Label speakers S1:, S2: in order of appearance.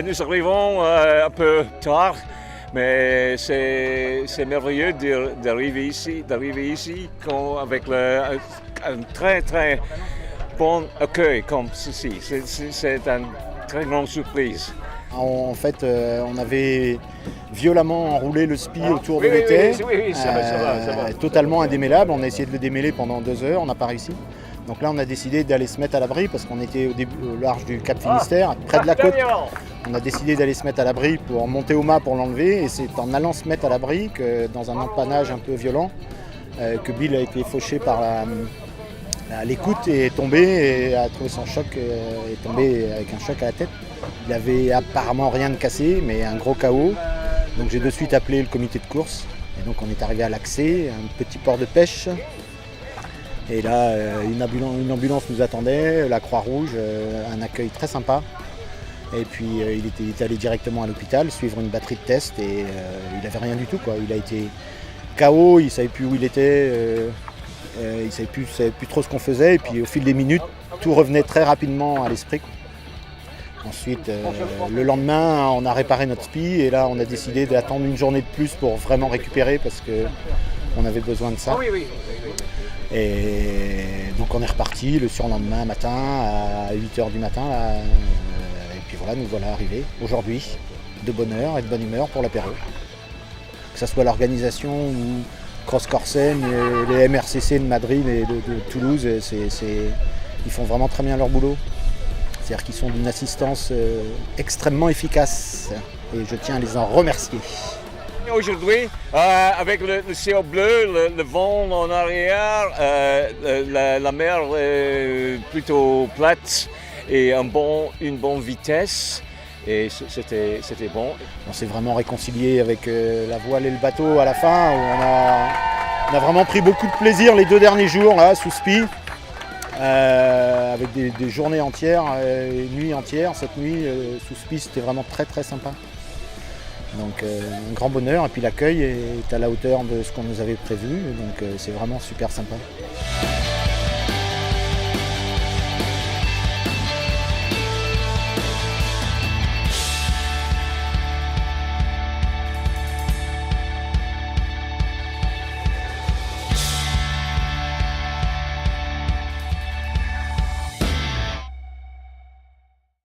S1: nous arrivons un peu tard, mais c'est merveilleux d'arriver ici avec un très très bon accueil comme ceci. C'est une très grande surprise.
S2: En fait, on avait violemment enroulé le spi autour de l'été,
S1: ça va.
S2: totalement indémêlable. On a essayé de le démêler pendant 2 heures, on n'a pas réussi. Donc là, on a décidé d'aller se mettre à l'abri parce qu'on était au large du Cap Finistère, près de la côte. On a décidé d'aller se mettre à l'abri pour monter au mât pour l'enlever. Et c'est en allant se mettre à l'abri que, dans un empannage un peu violent, que Bill a été fauché par l'écoute et est tombé et a trouvé son choc, est tombé avec un choc à la tête. Il avait apparemment rien de cassé, mais un gros KO. Donc j'ai de suite appelé le comité de course. Et donc on est arrivé à l'Accès, un petit port de pêche. Et là, une ambulance nous attendait, la Croix-Rouge, un accueil très sympa. Et puis il est allé directement à l'hôpital, suivre une batterie de tests et il n'avait rien du tout, quoi. Il a été KO, il ne savait plus où il était, il ne savait plus trop ce qu'on faisait. Et puis au fil des minutes, tout revenait très rapidement à l'esprit, quoi. Ensuite, le lendemain, on a réparé notre spi et là, on a décidé d'attendre une journée de plus pour vraiment récupérer parce qu'on avait besoin de ça. Et donc on est reparti le surlendemain matin à 8h du matin. Et puis voilà, nous voilà arrivés aujourd'hui de bonne heure et de bonne humeur pour l'apéro. Que ce soit l'organisation ou Cross Corsen, les MRCC de Madrid et de Toulouse, ils font vraiment très bien leur boulot. C'est-à-dire qu'ils sont d'une assistance extrêmement efficace et je tiens à les en remercier.
S1: Aujourd'hui, avec le ciel bleu, le vent en arrière, la mer est plutôt plate et une bonne vitesse. Et c'était bon.
S2: On s'est vraiment réconcilié avec la voile et le bateau à la fin. Où on a vraiment pris beaucoup de plaisir les 2 derniers jours là, sous spi. Avec des journées entières, une nuit entière. Cette nuit sous spi, c'était vraiment très très sympa. Donc un grand bonheur et puis l'accueil est à la hauteur de ce qu'on nous avait prévu, donc c'est vraiment super sympa.